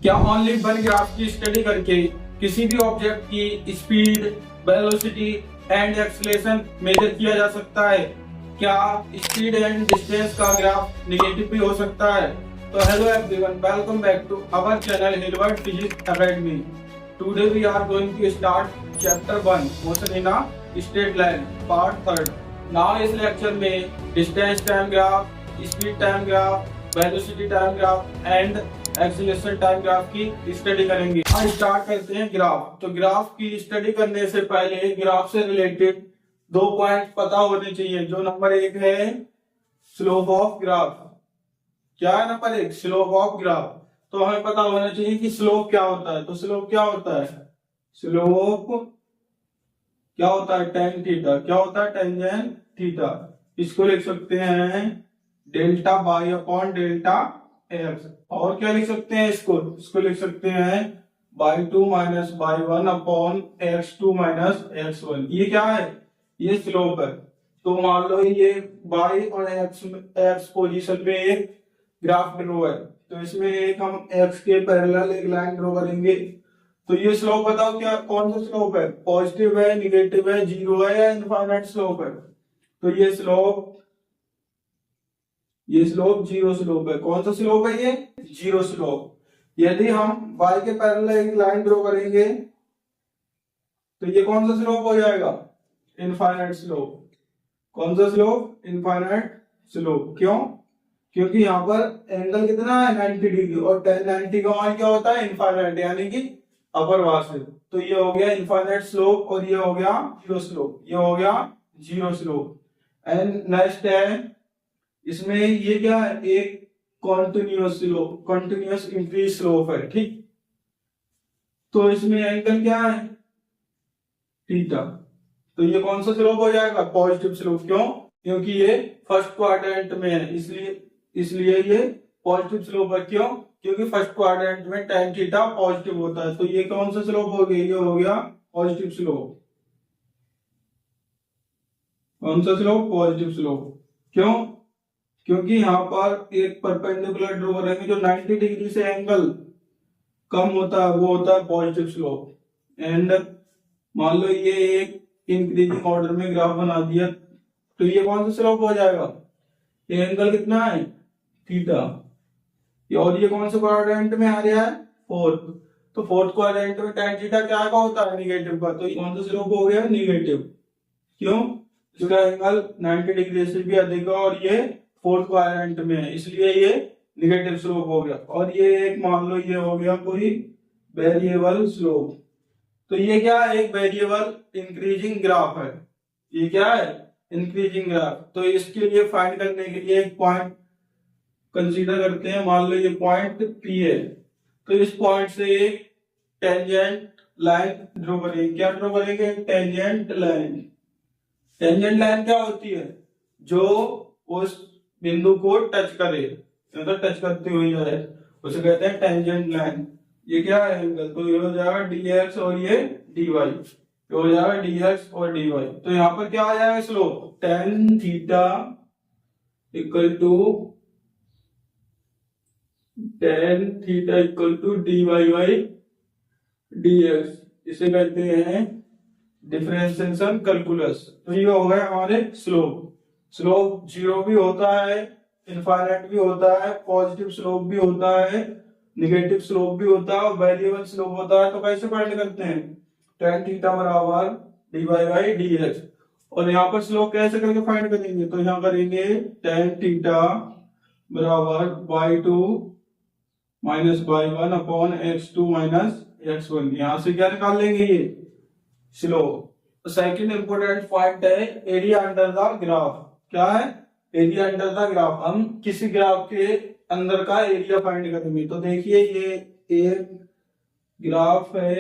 क्या only one graph की study करके किसी भी ऑब्जेक्ट की speed, velocity and acceleration measure किया जा सकता है? क्या स्पीड एंड डिस्टेंस का ग्राफ नेगेटिव भी हो सकता है? तो hello everyone, welcome back to our channel Hilbert physics academy. Today we are going to start chapter 1 motion in a straight line part 3। Now इस लेक्चर में distance time graph, speed time graph, velocity time graph and acceleration time graph की study करेंगे। हाँ, start करते हैं graph. तो graph की study करने से पहले ग्राफ से रिलेटेड 2 पॉइंट पता होने चाहिए। जो नंबर 1 है स्लोप ऑफ ग्राफ। क्या है नंबर 1? Slope of graph. तो हमें पता होना चाहिए कि स्लोप क्या होता है। तो स्लोप क्या होता है? स्लोप क्या होता है? Tan theta. क्या होता है? Tangent theta. इसको लिख सकते हैं delta by upon delta x. और क्या लिख सकते हैं इसको लिख सकते हैं by 2 minus by 1 upon x2 minus x1। ये क्या है? ये स्लोप है। तो मान लो ये बाई और x पोजीशन में एक ग्राफ ड्रो है, तो इसमें एक हम x के पैरेलल एक लाइन ड्रो करेंगे। तो ये स्लोप बताओ, क्या कौन सा स्लोप है? पॉजिटिव है, निगेटिव है, जीरो है या इनफाइनाइट स्लोप है? तो ये स्लोप जीरो स्लोप है। कौन सा स्लोप है? ये जीरो स्लोप। यदि हम y के पैरेलल एक लाइन ड्रॉ करेंगे तो ये कौन सा स्लोप हो जाएगा? Infinite slope. कौन सा स्लोप? Infinite slope. क्यों? क्योंकि यहाँ पर एंगल कितना है? 90 डिग्री, और 1090 का मान क्या होता है? इनफाइनाइट, यानी कि अपर वास्तविक। तो ये हो गया इनफाइनाइट स्लोप और ये हो गया जीरो स्लोप। ये हो गया जीरो स्लोप। एंड नेक्स्ट है इसमें ये क्या है? एक continuous slope, continuous increase slope है, ठीक। तो इसमें एंगल क्या है? थीटा। तो ये कौन सा स्लोप हो जाएगा? Positive slope. क्यों? क्योंकि ये फर्स्ट क्वाड्रेंट में है, इसलिए ये पॉजिटिव स्लोप है। क्यों? क्योंकि फर्स्ट क्वाड्रेंट में tan थीटा पॉजिटिव होता है। तो ये कौन सा स्लोप हो गया? ये हो गया पॉजिटिव स्लोप। कौन सा स्लोप? Positive slope. क्यों? क्योंकि यहाँ पर एक परपेंडिकुलर ड्रॉ करेंगे जो 90 डिग्री से एंगल कम होता है, वो होता है पॉजिटिव स्लोप। एंड मान लो ये एक इंक्रीजिंग ऑर्डर में ग्राफ बना दिया, तो ये कौन सा स्लोप हो जाएगा? ये एंगल कितना है? थीटा। और ये कौन सा क्वाड्रेंट में आ रहा है? फोर्थ। तो फोर्थ क्वाड्रेंट में tan थीटा क्या का होता है? निगेटिव का। तो ये कौन सा स्लोप हो गया? निगेटिव। क्यों? इसका एंगल 90 डिग्री से भी अधिक है और ये फोर्थ क्वाड्रेंट में है, इसलिए ये निगेटिव स्लोप हो गया। और ये एक मान लो ये हो गया कोई वेरिएबल स्लोप। तो ये क्या है? एक वेरिएबल इंक्रीजिंग ग्राफ है। ये क्या है? Increasing graph. तो इसके लिए फाइंड करने के लिए एक पॉइंट कंसीडर करते हैं। मान लो ये पॉइंट P है, तो इस पॉइंट से एक टेंजेंट लाइन ड्रॉ करेंगे। क्या ड्रॉ करेंगे? Tangent line. टेंजेंट लाइन क्या होती है? जो उस बिंदु को टच करे, मतलब टच करती हुई जाए, उसे कहते हैं टेंजेंट लाइन। ये क्या है? एंगल। तो ये हो जाएगा dx और ये dy। ये हो जाएगा dx और dy। तो यहाँ पर क्या आ जाएगा? Slope tan theta equal to dy by dx। इसे कहते हैं डिफरेंशिएशन कैलकुलस। तो ये हो गए हमारे स्लोप। स्लोप जीरो भी होता है, इनफाइनाइट भी होता है, पॉजिटिव स्लोप भी होता है, निगेटिव स्लोप भी होता है और वेरिएबल स्लोप होता है। तो कैसे फाइंड करते हैं? tan थीटा बराबर dy बाई dx। और यहाँ पर स्लोप कैसे करके फाइंड करेंगे? तो यहाँ करेंगे tan थीटा बराबर y2 minus y1 upon x2 minus x1। यहाँ से क्या निकाल लेंगे? ये स्लोप। सेकंड इंपोर्टेंट पॉइंट है एरिया अंडर द ग्राफ। क्या है? Area under the graph. हम किसी ग्राफ के अंदर का एरिया फाइंड करेंगे। तो देखिए ये एक ग्राफ है,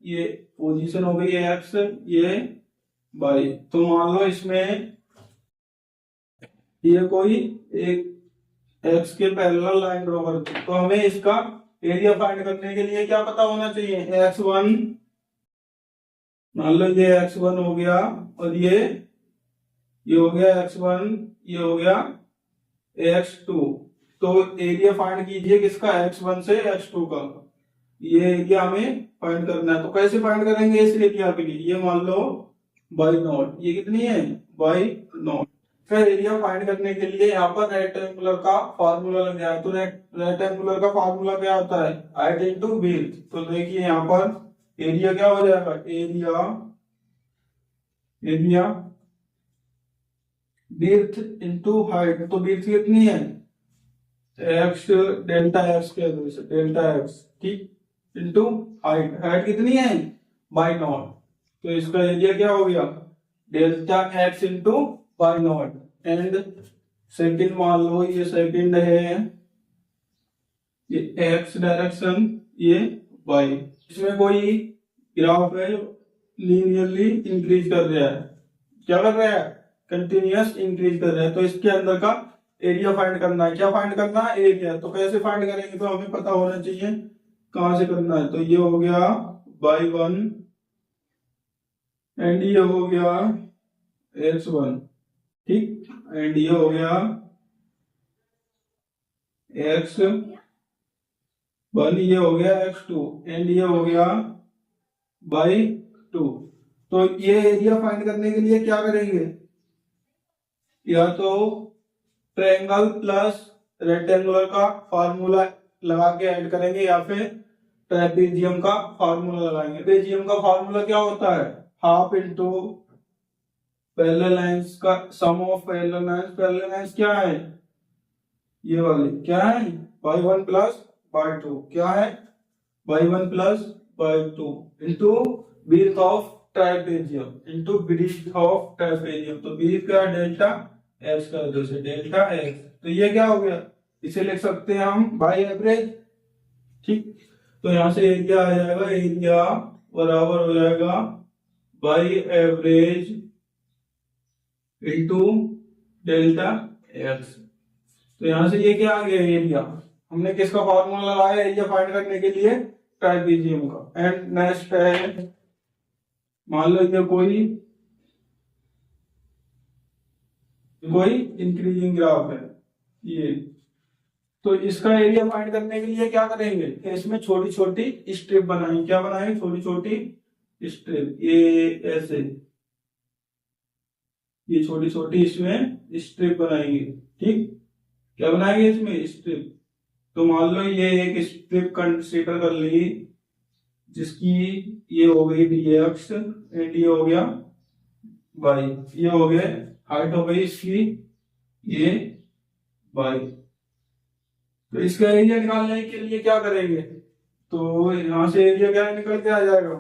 ये पोजीशन हो गई एक्स, ये वाई। तो मान लो इसमें ये कोई एक एक्स के पैरेलल लाइन ड्रॉ करते, तो हमें इसका एरिया फाइंड करने के लिए क्या पता होना चाहिए? x1। मान लो ये x1 हो गया और ये हो गया x1, ये हो गया x2। तो एरिया फाइंड कीजिए किसका? x1 से x2 का। ये एरिया हमें फाइंड करना है। तो कैसे फाइंड करेंगे इस एरिया के लिए, ये मान लो बाई नॉट, ये कितनी है बाई नॉट। फिर एरिया फाइंड करने के लिए यहाँ पर रेक्टेंगुलर का फार्मूला लग जाए। तो रेक्टेंगुलर का फार्मूला क्या होता है, हाइट इनटू विड्थ। तो देखिए यहाँ पर एरिया क्या हो जाएगा, एरिया विड्थ इनटू हाइट। तो विड्थ कितनी है एक्स, डेल्टा एक्स के डेल्टा एक्स, ठीक, इनटू हाइट, हाइट कितनी है बाई नॉट। तो इसका एरिया क्या हो गया delta x into by not. And second मान लो ये सेकंड है, ये एक्स डायरेक्शन, ये वाई। इसमें कोई ग्राफ है लीनियरली इंक्रीज कर रहा है, क्या कर रहा है कंटिन्यूअस इंक्रीज कर रहा है। तो इसके अंदर का एरिया फाइंड करना है। क्या फाइंड करना है एरिया। तो कैसे फाइंड करेंगे, तो हमें पता होना चाहिए कहां से करना है। तो ये हो गया बाई वन एंड ये हो गया एक्स वन, ठीक, एंड ये हो गया एक्स वन, ये हो गया एक्स टू, एंड ये हो गया बाई टू। तो ये एरिया फाइंड करने के लिए क्या करेंगे, या तो ट्रायंगल प्लस रेक्टेंगुलर का फार्मूला लगा के ऐड करेंगे, या फिर ट्रेपेजियम का फार्मूला लगाएंगे। ट्रेपेजियम का फार्मूला क्या होता है, हाफ इंटू पैरेलल लाइंस का sum of parallel lines. Parallel lines क्या है, ये वाली क्या है by one plus by two, क्या है by one plus by two into width of trapezium, into width of trapezium. तो विड्थ का डेल्टा एक्स का जैसे डेल्टा एक्स। तो ये क्या हो गया, इसे लिख सकते हैं हम बाई एवरेज, ठीक। तो यहां से एरिया आ जाएगा, एरिया बराबर हो जाएगा by average into delta x. तो यहां से ये क्या आ गया एरिया, हमने किसका फार्मूला लगाया एरिया फाइंड करने के लिए, ट्राइपेजियम का। एंड नेक्स्ट है, मान लो ये कोई इंक्रीजिंग ग्राफ है ये। तो इसका एरिया फाइंड करने के लिए क्या करेंगे, इसमें छोटी छोटी स्ट्रिप बनाएंगे। क्या बनाएंगे, छोटी छोटी स्ट्रिप, ये ऐसे, ये छोटी छोटी इसमें स्ट्रिप बनाएंगे, ठीक। क्या बनाएंगे इसमें स्ट्रिप। तो मान लो ये एक स्ट्रिप कंसीडर कर ली जिसकी ये हो गई डी एक्स एंड ये हो गया वाई, ये हो गए हाइट हो गई इसकी ये वाई। तो इसका एरिया निकालने के लिए क्या करेंगे, तो यहां से एरिया क्या निकल के आ जाएगा,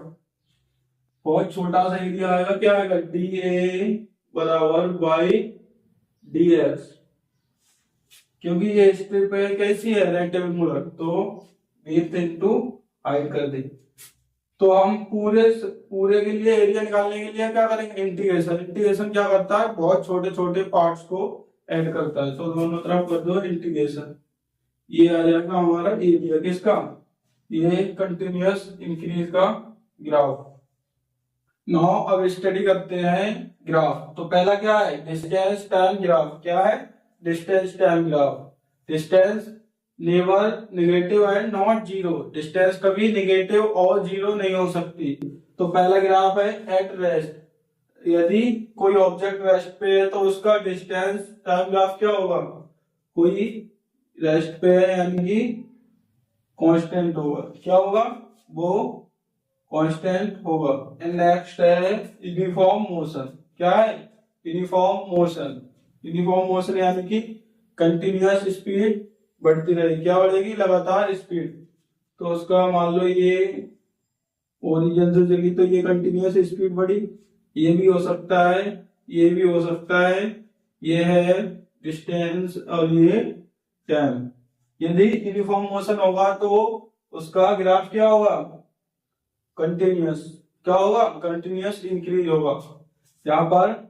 बहुत छोटा सा एरिया आएगा, क्या आएगा डी ए बराबर बाई डी एक्स। क्योंकि ये स्ट्रिप कैसी है रेक्टेंगुलर, तो विड्थ इनटू हाइट कर दे। तो हम पूरे के लिए एरिया निकालने के लिए क्या करेंगे, इंटीग्रेशन। इंटीग्रेशन क्या करता है, बहुत छोटे छोटे पार्ट्स को ऐड करता है। तो दोनों तरफ कर दो इंटीग्रेशन, ये आ जाएगा हमारा एरिया किसका, ये कंटिन्यूअस इंक्रीज का ग्राफ। नाउ अब स्टडी करते हैं ग्राफ। तो पहला क्या है, डिस्टेंस टाइम ग्राफ। क्या है, distance time graph. Distance never negative and not zero, distance कभी नेगेटिव और जीरो नहीं हो सकती। तो पहला ग्राफ है एट रेस्ट। यदि कोई ऑब्जेक्ट रेस्ट पे है तो उसका डिस्टेंस टाइम ग्राफ क्या होगा, कोई रेस्ट पे है यानी कि कांस्टेंट होगा। क्या होगा, वो कांस्टेंट होगा। एंड नेक्स्ट है यूनिफॉर्म मोशन। क्या है, यूनिफॉर्म मोशन। यूनिफॉर्म मोशन यानी कि कंटिन्यूअस स्पीड बढ़ती रहेगी। क्या बढ़ेगी, लगातार स्पीड। तो उसका मान लो ये ओरिजिन से चली तो ये कंटिन्यूअस स्पीड बढ़ी, ये भी हो सकता है, ये भी हो सकता है। ये है डिस्टेंस और ये टाइम। यदि यूनिफॉर्म मोशन होगा तो उसका ग्राफ क्या होगा, कंटिन्यूअस। क्या होगा, कंटिन्यूअस इंक्रीज होगा। यहाँ पर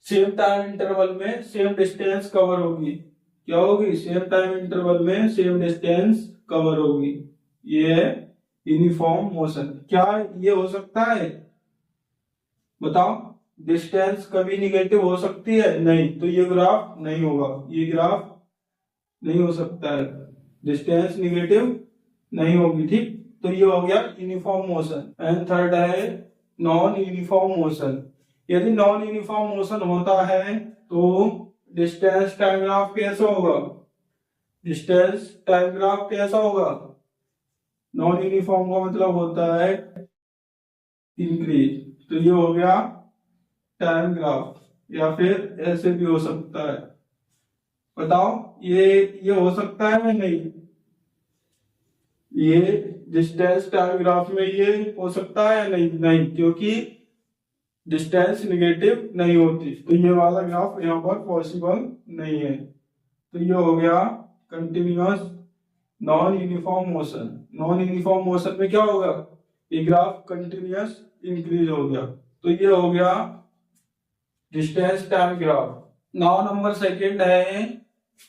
सेम टाइम इंटरवल में सेम डिस्टेंस कवर होगी। क्या होगी, सेम टाइम इंटरवल में सेम डिस्टेंस कवर होगी। ये है यूनिफॉर्म मोशन। क्या ये हो सकता है, बताओ, डिस्टेंस कभी निगेटिव हो सकती है, नहीं। तो ये ग्राफ नहीं होगा, ये ग्राफ नहीं हो सकता है, डिस्टेंस निगेटिव नहीं होगी। ठीक, तो ये हो गया यूनिफॉर्म मोशन। एंड थर्ड है नॉन यूनिफॉर्म मोशन। यदि नॉन यूनिफॉर्म मोशन होता है तो डिस्टेंस टाइम ग्राफ कैसा होगा? डिस्टेंस टाइम ग्राफ कैसा होगा? नॉन यूनिफॉर्म का मतलब होता है इंक्रीज। तो ये हो गया टाइम ग्राफ, या फिर ऐसे भी हो सकता है। बताओ ये हो सकता है या नहीं? ये डिस्टेंस टाइम ग्राफ में ये हो सकता है या नहीं? नहीं, क्योंकि डिस्टेंस निगेटिव नहीं होती, तो ये वाला ग्राफ यहाँ पर पॉसिबल नहीं है। तो ये हो गया continuous non uniform motion. Non uniform motion में क्या होगा? ये ग्राफ कंटिन्यूअस इंक्रीज हो गया। तो ये हो गया distance time graph. Now number second है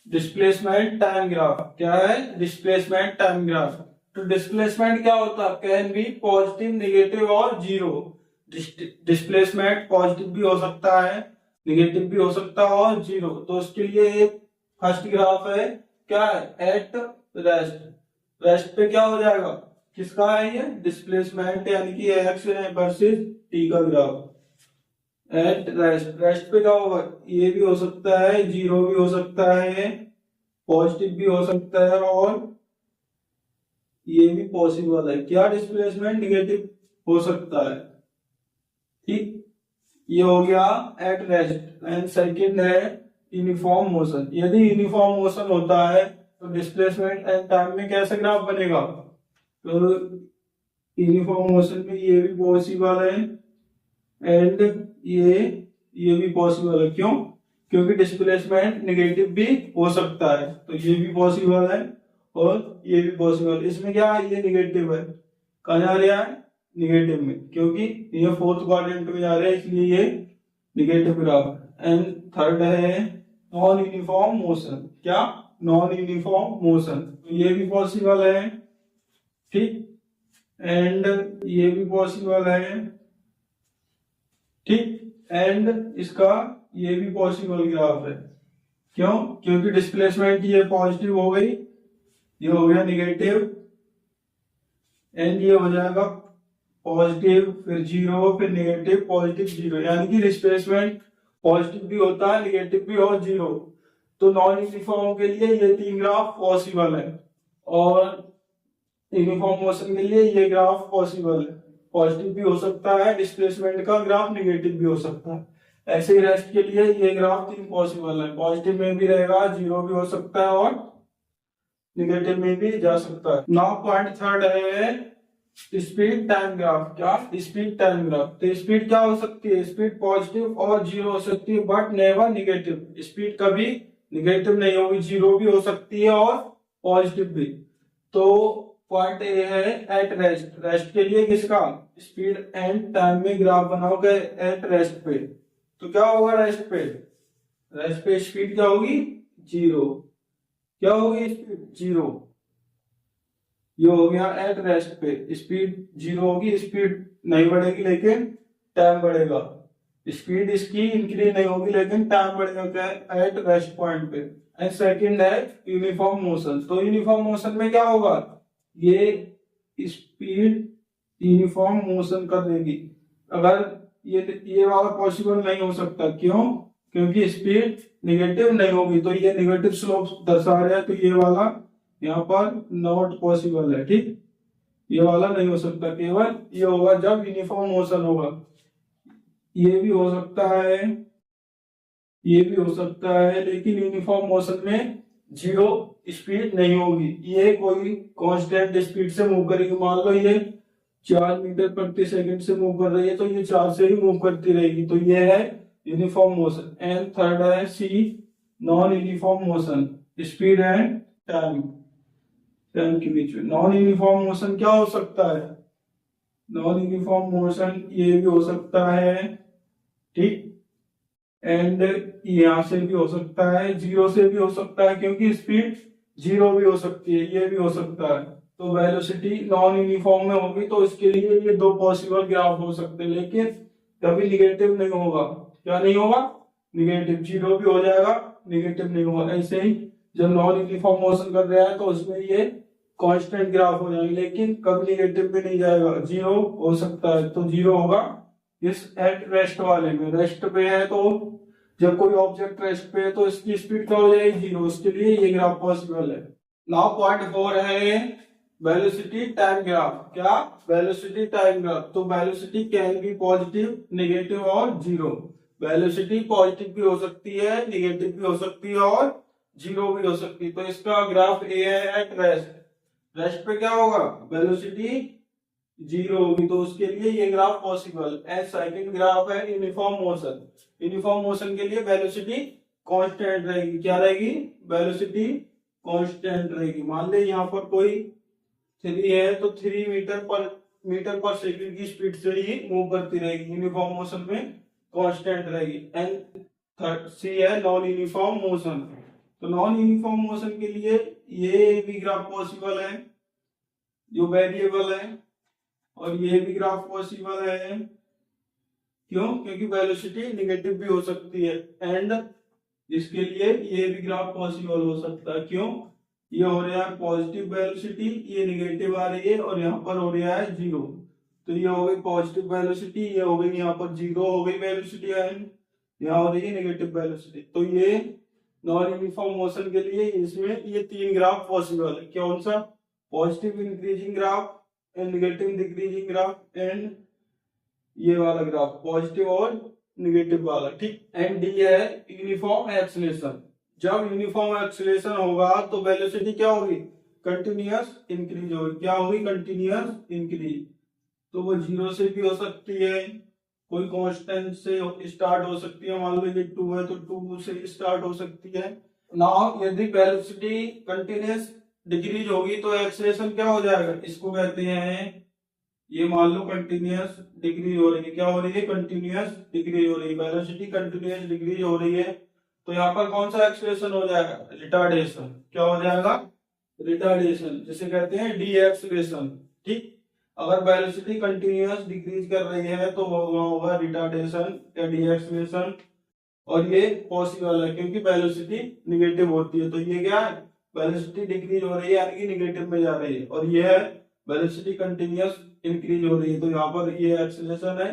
डिस्प्लेसमेंट टाइम ग्राफ। क्या है? Displacement time graph. तो डिस्प्लेसमेंट क्या होता है? कैन बी पॉजिटिव, नेगेटिव और जीरो। डिस्प्लेसमेंट पॉजिटिव भी हो सकता है, नेगेटिव भी हो सकता है और जीरो। तो उसके लिए एक फर्स्ट ग्राफ है, क्या है? At rest. रेस्ट पे क्या हो जाएगा? किसका है ये? डिस्प्लेसमेंट, यानी कि एक्स वर्सेस टी का ग्राफ। एट रेस्ट, रेस्ट पे क्या होगा? ये भी हो सकता है, जीरो भी हो सकता है, पॉजिटिव भी हो सकता है और ये भी पॉसिबल है। क्या? डिस्प्लेसमेंट निगेटिव हो सकता है। ठीक, ये हो गया एट रेस्ट। एंड सेकंड है यूनिफॉर्म मोशन। यदि यूनिफॉर्म मोशन होता है तो डिस्प्लेसमेंट एंड टाइम में कैसा ग्राफ बनेगा? तो यूनिफॉर्म मोशन में ये भी पॉसिबल है एंड ये भी पॉसिबल है। क्यों? क्योंकि डिस्प्लेसमेंट नेगेटिव भी हो सकता है, तो ये भी पॉसिबल है और ये भी पॉसिबल। इसमें क्या है? ये नेगेटिव है। कहाँ जा रहा है? नेगेटिव में, क्योंकि ये फोर्थ क्वाड्रेंट में जा रहा है, इसलिए ये नेगेटिव ग्राफ। एंड थर्ड है नॉन यूनिफॉर्म मोशन। क्या? नॉन यूनिफॉर्म मोशन, तो ये भी पॉसिबल है। ठीक, एंड ये भी पॉसिबल है। ठीक, एंड इसका ये भी पॉसिबल ग्राफ है। क्यों? क्योंकि डिस्प्लेसमेंट ये पॉजिटिव हो गई, ये हो गया निगेटिव, एंड ये हो जाएगा पॉजिटिव, फिर जीरो, फिर नेगेटिव, पॉजिटिव, जीरो। यानी कि डिस्प्लेसमेंट पॉजिटिव भी होता है, नेगेटिव भी और जीरो। तो नॉन यूनिफॉर्म के लिए ये तीन ग्राफ पॉसिबल है और यूनिफॉर्म मोशन के लिए ये ग्राफ पॉसिबल है। पॉजिटिव भी हो सकता है डिस्प्लेसमेंट का ग्राफ, नेगेटिव भी हो सकता है। ऐसे ही रेस्ट के लिए ये ग्राफ तीन पॉसिबल है, पॉजिटिव में भी रहेगा, जीरो भी हो सकता है और नेगेटिव में भी जा सकता है। नाउ पॉइंट थर्ड है स्पीड टाइम ग्राफ। क्या? Speed time graph. तो स्पीड क्या हो सकती है? स्पीड पॉजिटिव और जीरो हो सकती है, बट नेवर नेगेटिव। स्पीड कभी नेगेटिव नहीं होगी, जीरो भी हो सकती है और पॉजिटिव भी। तो पॉइंट ए है एट रेस्ट। रेस्ट के लिए किसका? स्पीड एंड टाइम में ग्राफ बनाओगे एट रेस्ट पे, तो क्या होगा? रेस्ट पे, रेस्ट पे स्पीड क्या होगी? जीरो। क्या होगी? Speed zero. ये हो गया एट रेस्ट पे स्पीड जीरो होगी, स्पीड नहीं बढ़ेगी लेकिन टाइम बढ़ेगा। स्पीड इसकी इंक्रीज नहीं होगी लेकिन टाइम बढ़ेगा। क्या? एट रेस्ट पॉइंट पे। एंड सेकंड है यूनिफॉर्म मोशन। तो यूनिफॉर्म मोशन में क्या होगा? ये स्पीड यूनिफॉर्म मोशन कर देगी। अगर ये वाला पॉसिबल नहीं हो सकता। क्यों? क्योंकि स्पीड निगेटिव नहीं होगी, तो ये निगेटिव स्लोप दर्शा रहा है, तो ये वाला यहाँ पर नॉट पॉसिबल है। ठीक, ये वाला नहीं हो सकता, केवल ये होगा जब यूनिफॉर्म मोशन होगा। ये भी हो सकता है, ये भी हो सकता है, लेकिन यूनिफॉर्म मोशन में जीरो स्पीड नहीं होगी। ये कोई कांस्टेंट स्पीड से मूव करेगी। मान लो ये 4 मीटर प्रति सेकंड से मूव कर रही है, तो ये 4 से ही मूव करती रहेगी। तो ये है यूनिफॉर्म मोशन। एंड थर्ड है C non uniform motion. Speed and time के बीच में नॉन यूनिफॉर्म मोशन क्या हो सकता है? नॉन यूनिफॉर्म मोशन ये भी हो सकता है। ठीक, एंड यहां से भी हो सकता है, जीरो से भी हो सकता है, क्योंकि स्पीड जीरो भी हो सकती है, ये भी हो सकता है। तो वेलोसिटी नॉन यूनिफॉर्म में होगी, तो इसके लिए ये दो पॉसिबल ग्राफ हो सकते हैं, लेकिन कभी निगेटिव नहीं होगा। क्या नहीं होगा? निगेटिव। जीरो भी हो जाएगा, निगेटिव नहीं होगा। ऐसे ही जब नॉन यूनिफॉर्म मोशन कर रहा है तो उसमें ये कांस्टेंट ग्राफ हो जाएंगे, लेकिन कभी नेगेटिव पे नहीं जाएगा, जीरो हो सकता है। तो जीरो होगा इस एट रेस्ट वाले में। रेस्ट पे है तो जब कोई ऑब्जेक्ट रेस्ट पे है तो इसकी स्पीड क्या हो जाएगी, जीरो। उसके लिए ये ग्राफ पॉसिबल है। नाउ पॉइंट 4 है वेलोसिटी टाइम ग्राफ। क्या? Velocity time graph. तो velocity can be positive, negative और जीरो। वेलोसिटी पॉजिटिव भी हो सकती है, नेगेटिव भी हो सकती है और जीरो भी हो सकती है। तो इसका ग्राफ ए है एट रेस्ट। रेस्ट पे क्या होगा, वेलोसिटी जीरो होगी, तो उसके लिए ये graph possible. And second graph है यूनिफॉर्म मोशन। यूनिफॉर्म मोशन के लिए वेलोसिटी कांस्टेंट रहेगी। क्या रहेगी? वेलोसिटी कांस्टेंट रहेगी। मान ले यहाँ पर कोई 3 है तो 3 मीटर पर सेकंड की स्पीड से ही मूव करती रहेगी, यूनिफॉर्म मोशन में कांस्टेंट रहेगी। एंड थर्ड सी है नॉन यूनिफॉर्म मोशन। तो नॉन यूनिफॉर्म मोशन के लिए ये भी ग्राफ पॉसिबल है जो वेरिएबल है, और ये भी ग्राफ पॉसिबल है। क्यों? क्योंकि वेलोसिटी नेगेटिव भी हो सकती है। एंड इसके लिए ये भी ग्राफ पॉसिबल हो सकता है। क्यों? ये हो रहा है पॉजिटिव वेलोसिटी, ये नेगेटिव आ रही है, और यहाँ पर हो रहा है जीरो। तो ये हो गई पॉजिटिव वेलोसिटी, ये हो गई यहाँ पर जीरो हो गई वेलोसिटी, एंड यहाँ हो रही है नेगेटिव वेलोसिटी। तो ये नॉन यूनिफॉर्म मोशन के लिए इसमें ये 3 ग्राफ पॉसिबल है। कौन सा? Positive increasing graph and negative decreasing graph, and ये वाला ग्राफ पॉजिटिव और नेगेटिव वाला। ठीक। एंड डी है यूनिफॉर्म एक्सेलरेशन। जब यूनिफॉर्म एक्सेलरेशन होगा तो वेलोसिटी क्या होगी, कंटिन्यूअस इंक्रीज होगी। क्या होगी? Continuous increase. तो वो जीरो से भी हो सकती है, कोई कांस्टेंट से स्टार्ट हो सकती है। मान लो ये 2 है तो 2 से स्टार्ट हो सकती है। नाउ यदि वेलोसिटी कंटिन्यूअस डिक्रीज होगी तो एक्सेलरेशन क्या हो जाएगा, इसको कहते हैं, ये मान लो कंटिन्यूअस डिक्रीज हो रही है। क्या हो रही है? कंटिन्यूअस डिक्रीज हो रही है। वेलोसिटी कंटिन्यूअस डिक्रीज हो रही है, तो यहाँ पर कौन सा एक्सेलरेशन हो जाएगा, रिटार्डेशन। क्या हो जाएगा? रिटार्डेशन, जिसे कहते हैं डी एक्सेलरेशन। ठीक। अगर वेलोसिटी कंटिन्यूअस डिक्रीज कर रही है तो होगा रिटार्डेशन या डी एक्सेलरेशन, और ये पॉसिबल है क्योंकि वेलोसिटी नेगेटिव होती है। तो ये क्या है, वेलोसिटी डिक्रीज हो रही है यानी कि नेगेटिव में जा रही है, और ये है वेलोसिटी कंटिन्यूअस इंक्रीज हो रही है। तो यहाँ पर ये एक्सेलरेशन है,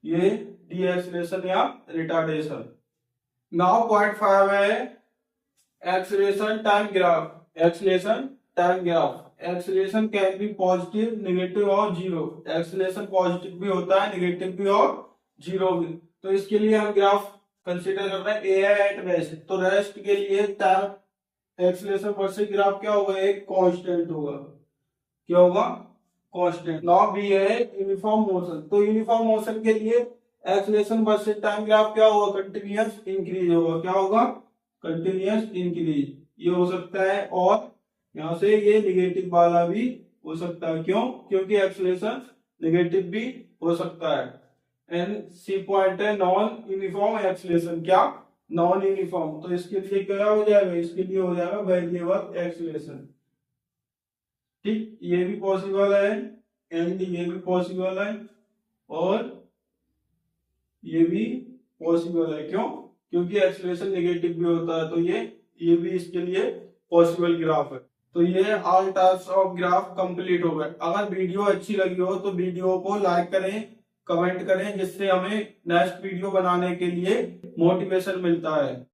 ये डी एक्सेलरेशन या रिटार्डेशन। नाउ पॉइंट 5 है acceleration time graph. Acceleration time graph. Acceleration can be positive, negative और जीरो। एक्सेलरेशन पॉजिटिव भी होता है, नेगेटिव भी और जीरो भी। तो इसके लिए हम ग्राफ कंसीडर कर रहे हैं। ए है एट रेस्ट। तो रेस्ट के लिए टाइम एक्सेलरेशन वर्सेस ग्राफ क्या होगा, एक कांस्टेंट होगा। क्या होगा? कांस्टेंट। नाउ बी है यूनिफॉर्म मोशन। तो यूनिफॉर्म मोशन के लिए एक्सेलरेशन वर्सेस टाइम ग्राफ क्या होगा, कंटिन्यूअस इंक्रीज होगा। क्या होगा? Continuous increase. ये हो सकता है, और यहाँ से ये नेगेटिव वाला भी हो सकता है। क्यों? क्योंकि एक्सेलरेशन नेगेटिव भी हो सकता है। एंड सी पॉइंट है नॉन यूनिफॉर्म एक्सेलरेशन। क्या? Non uniform. तो इसके लिए क्या हो जाएगा, इसके लिए हो जाएगा वेरिएबल एक्सेलरेशन। ठीक। ये भी पॉसिबल है, एंड ये भी पॉसिबल है, और ये भी पॉसिबल है। क्यों? क्योंकि एक्सेलरेशन नेगेटिव भी होता है। तो ये भी इसके लिए पॉसिबल ग्राफ है। तो ये all types of graph complete हो गए। अगर वीडियो अच्छी लगी हो तो वीडियो को लाइक करें, कमेंट करें, जिससे हमें नेक्स्ट वीडियो बनाने के लिए मोटिवेशन मिलता है।